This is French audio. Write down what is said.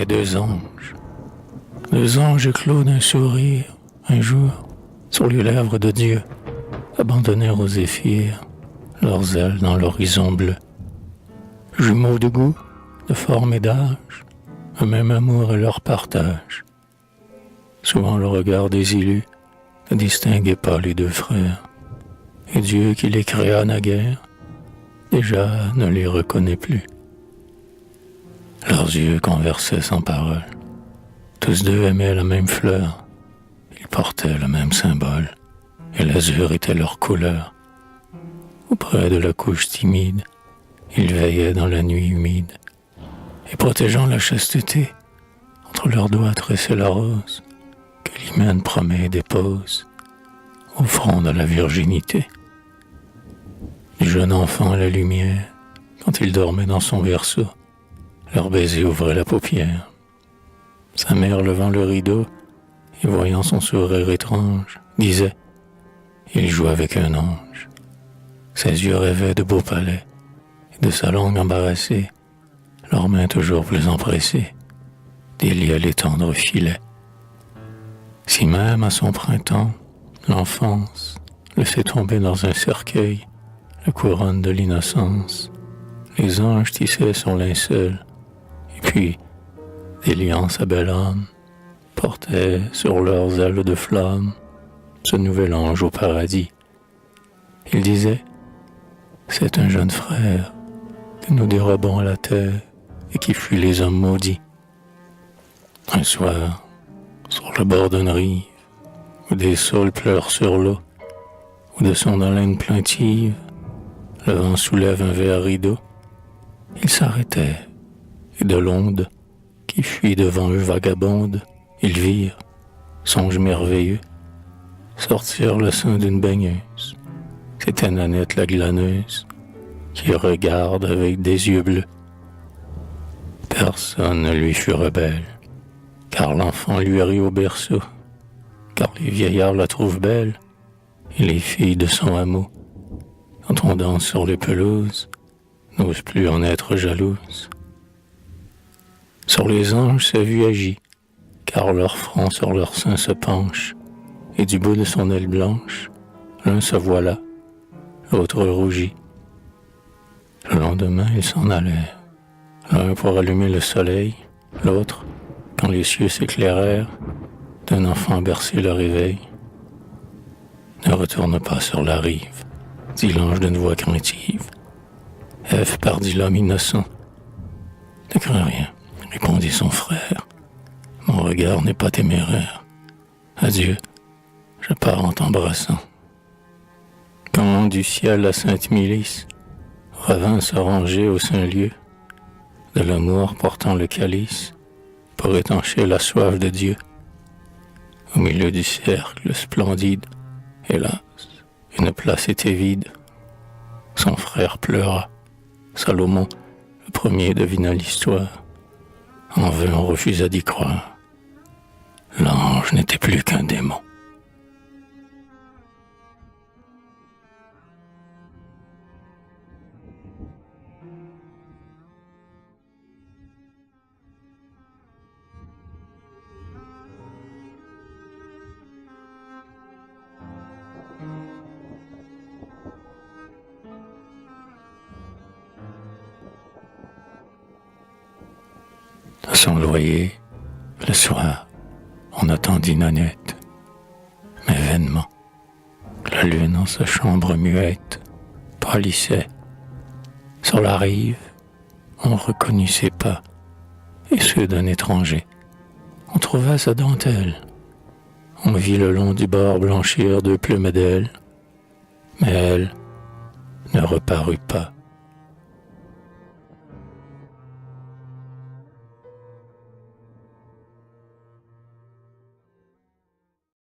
mais deux anges éclos d'un sourire, un jour, sur les lèvres de Dieu, abandonnèrent aux zéphyrs leurs ailes dans l'horizon bleu. Jumeaux de goût, de forme et d'âge, un même amour et leur partage. Souvent le regard des élus ne distinguait pas les deux frères, et Dieu qui les créa naguère, déjà ne les reconnaît plus. Leurs yeux conversaient sans parole. Tous deux aimaient la même fleur. Ils portaient le même symbole, et l'azur était leur couleur. Auprès de la couche timide, ils veillaient dans la nuit humide, et protégeant la chasteté, entre leurs doigts tressaient la rose, que l'hymen promet et dépose, au front de la virginité. Du jeune enfant à la lumière, quand il dormait dans son berceau, leur baiser ouvrait la paupière. Sa mère, levant le rideau et voyant son sourire étrange, disait « Il joue avec un ange ». Ses yeux rêvaient de beaux palais, et de sa langue embarrassée, leurs mains toujours plus empressées, déliaient les tendres filets. Si même à son printemps, l'enfance le fait tomber dans un cercueil, la couronne de l'innocence, les anges tissaient son linceul, et puis, déliant sa belle âme, portaient sur leurs ailes de flamme ce nouvel ange au paradis. Il disait, c'est un jeune frère que nous dérobons à la terre et qui fuit les hommes maudits. Un soir, sur le bord d'une rive, où des saules pleurent sur l'eau, où de son haleine plaintive, le vent soulève un vert rideau, ils s'arrêtaient, et de l'onde qui fuit devant eux vagabonde, ils virent, songe merveilleux, sortir le sein d'une baigneuse. C'était Nanette la glaneuse, qui regarde avec des yeux bleus. Personne ne lui fut rebelle, car l'enfant lui rit au berceau, car les vieillards la trouvent belle, et les filles de son hameau, quand on danse sur les pelouses, n'osent plus en être jalouses. Sur les anges, sa vue agit, car leur front sur leur sein se penche, et du bout de son aile blanche, l'un se voit là, l'autre rougit. Le lendemain, ils s'en allèrent, l'un pour allumer le soleil, l'autre, quand les cieux s'éclairèrent, d'un enfant bercé le réveil. Ne retourne pas sur la rive, dit l'ange d'une voix craintive. Ève pardit l'homme innocent. Ne crains rien, répondit son frère. Mon regard n'est pas téméraire. Adieu, je pars en t'embrassant. Quand du ciel la sainte milice revint se ranger au saint lieu, de l'amour portant le calice pour étancher la soif de Dieu, au milieu du cercle splendide, hélas, une place était vide. Son frère pleura. Salomon, le premier, devina l'histoire. En vain on refusa d'y croire. L'ange n'était plus qu'un démon. À son loyer, le soir, on attendit Nanette, mais vainement. La lune en sa chambre muette pâlissait. Sur la rive, on reconnut ses pas et ceux d'un étranger. On trouva sa dentelle. On vit le long du bord blanchir deux plumes d'ailes, mais elle ne reparut pas.